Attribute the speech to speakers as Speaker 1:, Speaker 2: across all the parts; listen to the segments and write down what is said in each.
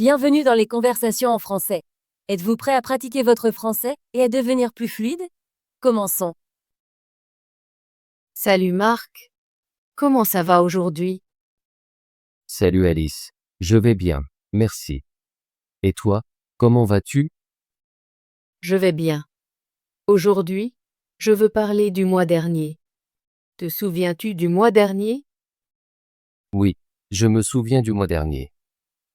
Speaker 1: Bienvenue dans les conversations en français. Êtes-vous prêt à pratiquer votre français et à devenir plus fluide? Commençons.
Speaker 2: Salut Marc, comment ça va aujourd'hui?
Speaker 3: Salut Alice. Je vais bien, merci. Et toi, comment vas-tu?
Speaker 2: Je vais bien. Aujourd'hui, je veux parler du mois dernier. Te souviens-tu du mois dernier?
Speaker 3: Oui, je me souviens du mois dernier.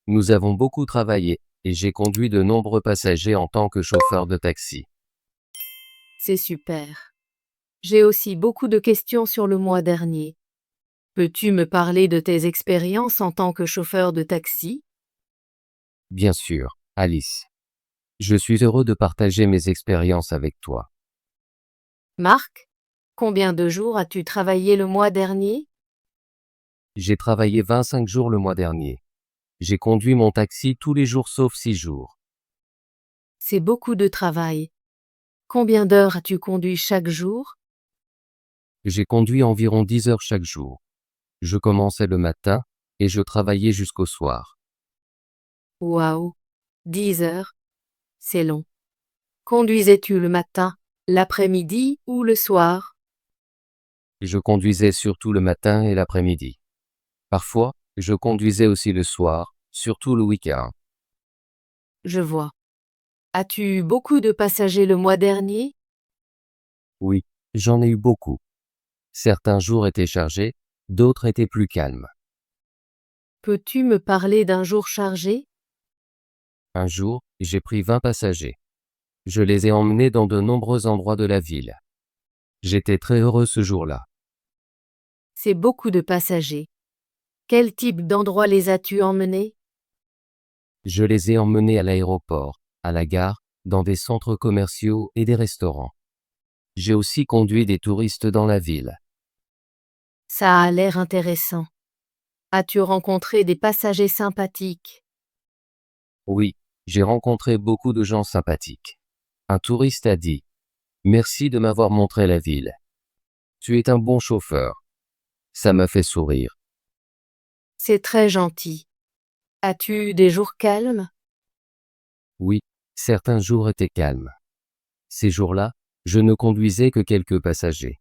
Speaker 3: Nous avons beaucoup travaillé, et j'ai conduit de nombreux passagers en tant que chauffeur de taxi.
Speaker 2: C'est super. J'ai aussi beaucoup de questions sur le mois dernier. Peux-tu me parler de tes expériences en tant que chauffeur de taxi?
Speaker 3: Bien sûr, Alice. Je suis heureux de partager mes expériences avec toi.
Speaker 2: Marc, combien de jours as-tu travaillé le mois dernier?
Speaker 3: J'ai travaillé 25 jours le mois dernier. J'ai conduit mon taxi tous les jours sauf 6 jours.
Speaker 2: C'est beaucoup de travail. Combien d'heures as-tu conduit chaque jour?
Speaker 3: J'ai conduit environ 10 heures chaque jour. Je commençais le matin, et je travaillais jusqu'au soir.
Speaker 2: Waouh, 10 heures, c'est long. Conduisais-tu le matin, l'après-midi ou le soir?
Speaker 3: Je conduisais surtout le matin et l'après-midi. Parfois, je conduisais aussi le soir, surtout le week-end.
Speaker 2: Je vois. As-tu eu beaucoup de passagers le mois dernier?
Speaker 3: Oui, j'en ai eu beaucoup. Certains jours étaient chargés, d'autres étaient plus calmes.
Speaker 2: Peux-tu me parler d'un jour chargé?
Speaker 3: Un jour, j'ai pris 20 passagers. Je les ai emmenés dans de nombreux endroits de la ville. J'étais très heureux ce jour-là.
Speaker 2: C'est beaucoup de passagers. Quel type d'endroit les as-tu emmenés?
Speaker 3: Je les ai emmenés à l'aéroport, à la gare, dans des centres commerciaux et des restaurants. J'ai aussi conduit des touristes dans la ville.
Speaker 2: Ça a l'air intéressant. As-tu rencontré des passagers sympathiques?
Speaker 3: Oui, j'ai rencontré beaucoup de gens sympathiques. Un touriste a dit: Merci de m'avoir montré la ville. Tu es un bon chauffeur. Ça m'a fait sourire.
Speaker 2: C'est très gentil. As-tu eu des jours calmes?
Speaker 3: Oui, certains jours étaient calmes. Ces jours-là, je ne conduisais que quelques passagers.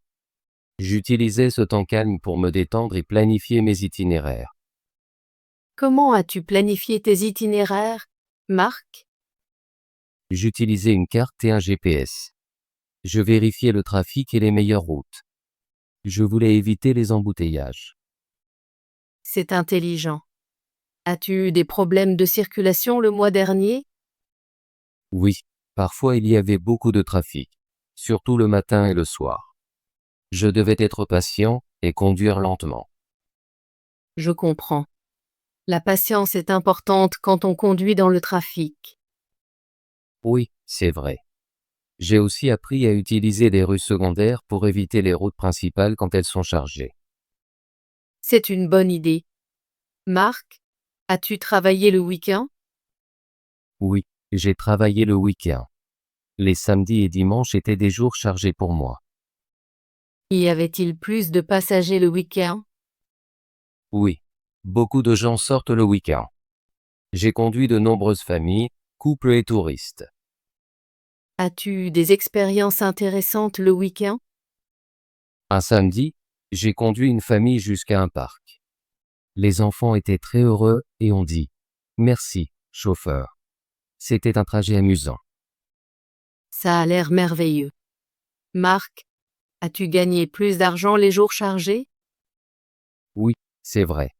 Speaker 3: J'utilisais ce temps calme pour me détendre et planifier mes itinéraires.
Speaker 2: Comment as-tu planifié tes itinéraires, Marc?
Speaker 3: J'utilisais une carte et un GPS. Je vérifiais le trafic et les meilleures routes. Je voulais éviter les embouteillages.
Speaker 2: C'est intelligent. As-tu eu des problèmes de circulation le mois dernier?
Speaker 3: Oui, parfois il y avait beaucoup de trafic, surtout le matin et le soir. Je devais être patient et conduire lentement.
Speaker 2: Je comprends. La patience est importante quand on conduit dans le trafic.
Speaker 3: Oui, c'est vrai. J'ai aussi appris à utiliser des rues secondaires pour éviter les routes principales quand elles sont chargées.
Speaker 2: C'est une bonne idée. Marc, as-tu travaillé le week-end?
Speaker 3: Oui, j'ai travaillé le week-end. Les samedis et dimanches étaient des jours chargés pour moi.
Speaker 2: Y avait-il plus de passagers le week-end?
Speaker 3: Oui, beaucoup de gens sortent le week-end. J'ai conduit de nombreuses familles, couples et touristes.
Speaker 2: As-tu eu des expériences intéressantes le week-end?
Speaker 3: Un samedi, j'ai conduit une famille jusqu'à un parc. Les enfants étaient très heureux et ont dit: Merci, chauffeur. C'était un trajet amusant.
Speaker 2: Ça a l'air merveilleux. Marc, as-tu gagné plus d'argent les jours chargés?
Speaker 3: Oui, c'est vrai.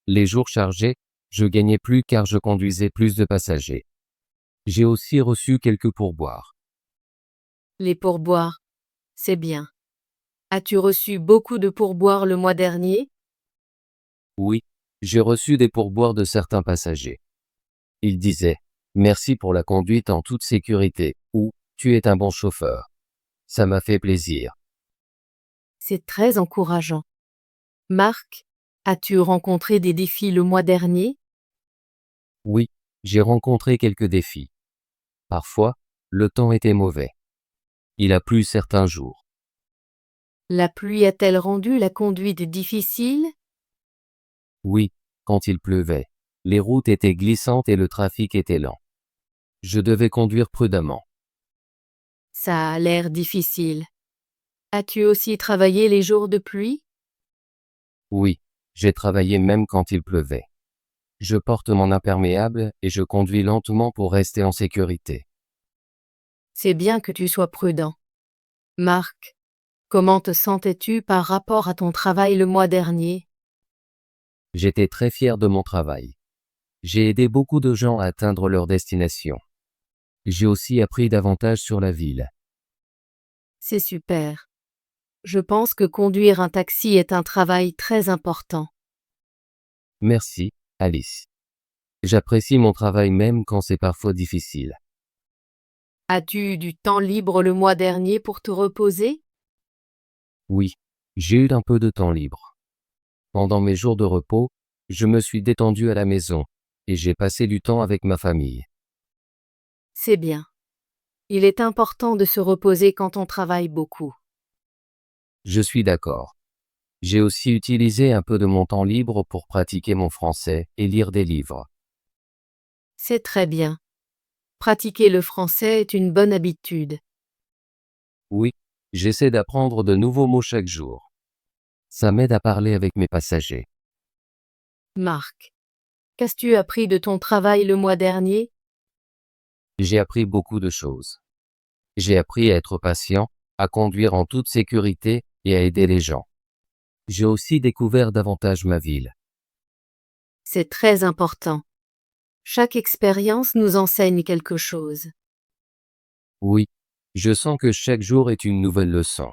Speaker 3: Les jours chargés, je gagnais plus car je conduisais plus de passagers. J'ai aussi reçu quelques pourboires.
Speaker 2: Les pourboires, c'est bien. As-tu reçu beaucoup de pourboires le mois dernier?
Speaker 3: Oui, j'ai reçu des pourboires de certains passagers. Ils disaient: Merci pour la conduite en toute sécurité, ou Tu es un bon chauffeur. Ça m'a fait plaisir.
Speaker 2: C'est très encourageant. Marc, as-tu rencontré des défis le mois dernier?
Speaker 3: Oui, j'ai rencontré quelques défis. Parfois, le temps était mauvais. Il a plu certains jours.
Speaker 2: La pluie a-t-elle rendu la conduite difficile?
Speaker 3: Oui, quand il pleuvait, Les routes étaient glissantes et le trafic était lent. Je devais conduire prudemment.
Speaker 2: Ça a l'air difficile. As-tu aussi travaillé les jours de pluie?
Speaker 3: Oui, j'ai travaillé même quand il pleuvait. Je porte mon imperméable et je conduis lentement pour rester en sécurité.
Speaker 2: C'est bien que tu sois prudent. Marc, comment te sentais-tu par rapport à ton travail le mois dernier?
Speaker 3: J'étais très fier de mon travail. J'ai aidé beaucoup de gens à atteindre leur destination. J'ai aussi appris davantage sur la ville.
Speaker 2: C'est super. Je pense que conduire un taxi est un travail très important.
Speaker 3: Merci, Alice. J'apprécie mon travail même quand c'est parfois difficile.
Speaker 2: As-tu eu du temps libre le mois dernier pour te reposer?
Speaker 3: Oui, j'ai eu un peu de temps libre. Pendant mes jours de repos, je me suis détendu à la maison et j'ai passé du temps avec ma famille.
Speaker 2: C'est bien. Il est important de se reposer quand on travaille beaucoup.
Speaker 3: Je suis d'accord. J'ai aussi utilisé un peu de mon temps libre pour pratiquer mon français et lire des livres.
Speaker 2: C'est très bien. Pratiquer le français est une bonne habitude.
Speaker 3: Oui, j'essaie d'apprendre de nouveaux mots chaque jour. Ça m'aide à parler avec mes passagers.
Speaker 2: Marc, qu'as-tu appris de ton travail le mois dernier?
Speaker 3: J'ai appris beaucoup de choses. J'ai appris à être patient, à conduire en toute sécurité et à aider les gens. J'ai aussi découvert davantage ma ville.
Speaker 2: C'est très important. Chaque expérience nous enseigne quelque chose.
Speaker 3: Oui, je sens que chaque jour est une nouvelle leçon.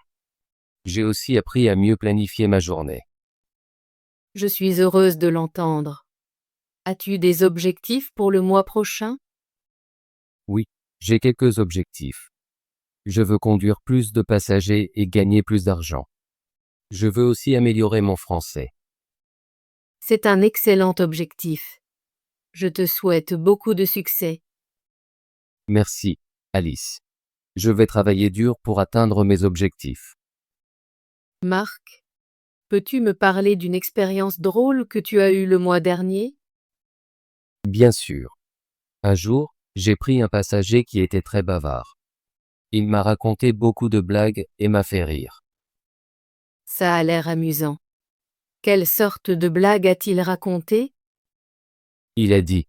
Speaker 3: J'ai aussi appris à mieux planifier ma journée.
Speaker 2: Je suis heureuse de l'entendre. As-tu des objectifs pour le mois prochain?
Speaker 3: Oui, j'ai quelques objectifs. Je veux conduire plus de passagers et gagner plus d'argent. Je veux aussi améliorer mon français.
Speaker 2: C'est un excellent objectif. Je te souhaite beaucoup de succès.
Speaker 3: Merci, Alice. Je vais travailler dur pour atteindre mes objectifs.
Speaker 2: Marc, peux-tu me parler d'une expérience drôle que tu as eue le mois dernier?
Speaker 3: Bien sûr. Un jour, j'ai pris un passager qui était très bavard. Il m'a raconté beaucoup de blagues et m'a fait rire.
Speaker 2: Ça a l'air amusant. Quelle sorte de blague a-t-il raconté?
Speaker 3: Il a dit,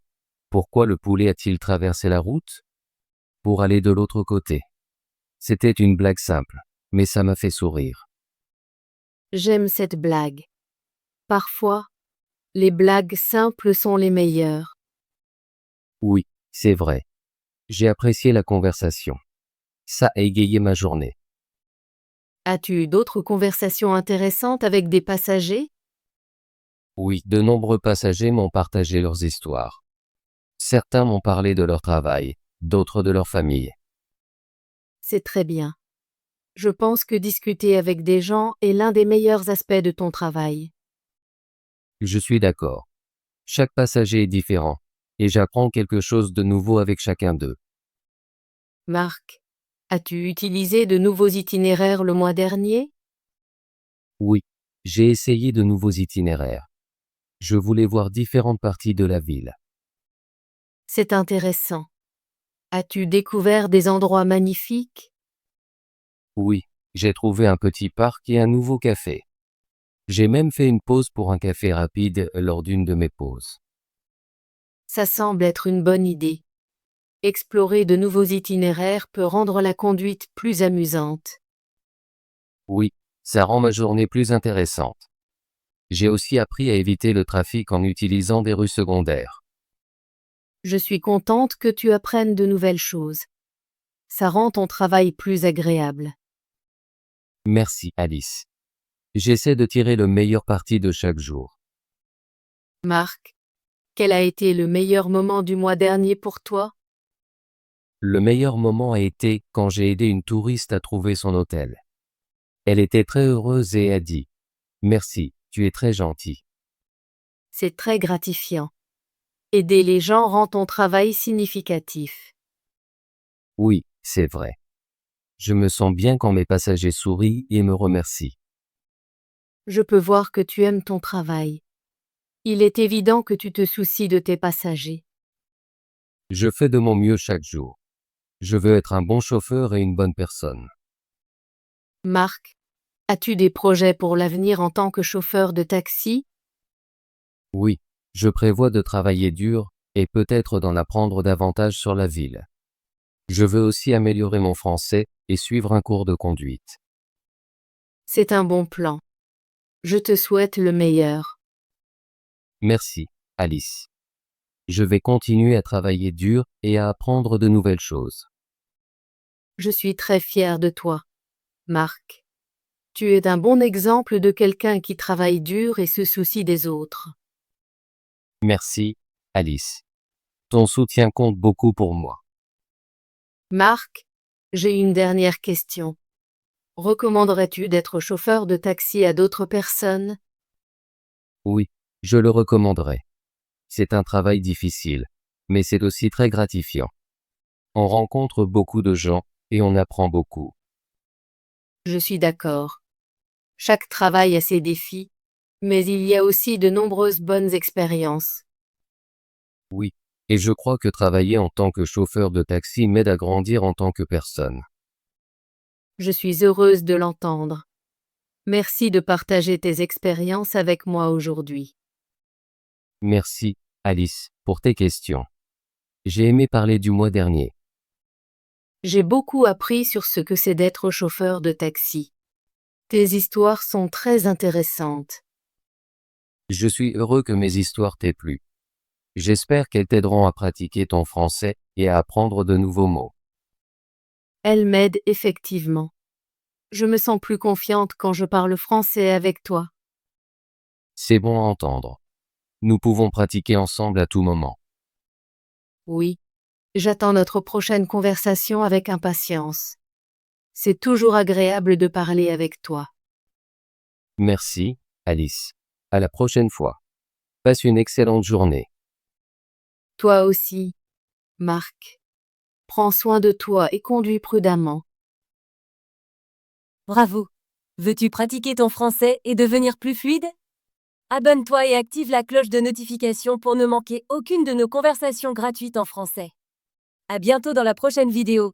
Speaker 3: pourquoi le poulet a-t-il traversé la route? Pour aller de l'autre côté. C'était une blague simple, mais ça m'a fait sourire.
Speaker 2: J'aime cette blague. Parfois, les blagues simples sont les meilleures.
Speaker 3: Oui, c'est vrai. J'ai apprécié la conversation. Ça a égayé ma journée.
Speaker 2: As-tu eu d'autres conversations intéressantes avec des passagers?
Speaker 3: Oui, de nombreux passagers m'ont partagé leurs histoires. Certains m'ont parlé de leur travail, d'autres de leur famille.
Speaker 2: C'est très bien. Je pense que discuter avec des gens est l'un des meilleurs aspects de ton travail.
Speaker 3: Je suis d'accord. Chaque passager est différent, et j'apprends quelque chose de nouveau avec chacun d'eux.
Speaker 2: Marc, as-tu utilisé de nouveaux itinéraires le mois dernier?
Speaker 3: Oui, j'ai essayé de nouveaux itinéraires. Je voulais voir différentes parties de la ville.
Speaker 2: C'est intéressant. As-tu découvert des endroits magnifiques?
Speaker 3: Oui, j'ai trouvé un petit parc et un nouveau café. J'ai même fait une pause pour un café rapide lors d'une de mes pauses.
Speaker 2: Ça semble être une bonne idée. Explorer de nouveaux itinéraires peut rendre la conduite plus amusante.
Speaker 3: Oui, ça rend ma journée plus intéressante. J'ai aussi appris à éviter le trafic en utilisant des rues secondaires.
Speaker 2: Je suis contente que tu apprennes de nouvelles choses. Ça rend ton travail plus agréable.
Speaker 3: Merci, Alice. J'essaie de tirer le meilleur parti de chaque jour.
Speaker 2: Marc, quel a été le meilleur moment du mois dernier pour toi?
Speaker 3: Le meilleur moment a été quand j'ai aidé une touriste à trouver son hôtel. Elle était très heureuse et a dit « Merci, tu es très gentil ».
Speaker 2: C'est très gratifiant. Aider les gens rend ton travail significatif.
Speaker 3: Oui, c'est vrai. Je me sens bien quand mes passagers sourient et me remercient.
Speaker 2: Je peux voir que tu aimes ton travail. Il est évident que tu te soucies de tes passagers.
Speaker 3: Je fais de mon mieux chaque jour. Je veux être un bon chauffeur et une bonne personne.
Speaker 2: Marc, as-tu des projets pour l'avenir en tant que chauffeur de taxi?
Speaker 3: Oui, je prévois de travailler dur et peut-être d'en apprendre davantage sur la ville. Je veux aussi améliorer mon français et suivre un cours de conduite.
Speaker 2: C'est un bon plan. Je te souhaite le meilleur.
Speaker 3: Merci, Alice. Je vais continuer à travailler dur et à apprendre de nouvelles choses.
Speaker 2: Je suis très fière de toi, Marc. Tu es un bon exemple de quelqu'un qui travaille dur et se soucie des autres.
Speaker 3: Merci, Alice. Ton soutien compte beaucoup pour moi.
Speaker 2: Marc, j'ai une dernière question. Recommanderais-tu d'être chauffeur de taxi à d'autres personnes?
Speaker 3: Oui, je le recommanderais. C'est un travail difficile, mais c'est aussi très gratifiant. On rencontre beaucoup de gens et on apprend beaucoup.
Speaker 2: Je suis d'accord. Chaque travail a ses défis, mais il y a aussi de nombreuses bonnes expériences.
Speaker 3: Oui, et je crois que travailler en tant que chauffeur de taxi m'aide à grandir en tant que personne.
Speaker 2: Je suis heureuse de l'entendre. Merci de partager tes expériences avec moi aujourd'hui.
Speaker 3: Merci, Alice, pour tes questions. J'ai aimé parler du mois dernier.
Speaker 2: J'ai beaucoup appris sur ce que c'est d'être chauffeur de taxi. Tes histoires sont très intéressantes.
Speaker 3: Je suis heureux que mes histoires t'aient plu. J'espère qu'elles t'aideront à pratiquer ton français et à apprendre de nouveaux mots.
Speaker 2: Elles m'aident effectivement. Je me sens plus confiante quand je parle français avec toi.
Speaker 3: C'est bon à entendre. Nous pouvons pratiquer ensemble à tout moment.
Speaker 2: Oui, j'attends notre prochaine conversation avec impatience. C'est toujours agréable de parler avec toi.
Speaker 3: Merci, Alice. À la prochaine fois. Passe une excellente journée.
Speaker 2: Toi aussi, Marc. Prends soin de toi et conduis prudemment.
Speaker 1: Bravo. Veux-tu pratiquer ton français et devenir plus fluide? Abonne-toi et active la cloche de notification pour ne manquer aucune de nos conversations gratuites en français. À bientôt dans la prochaine vidéo.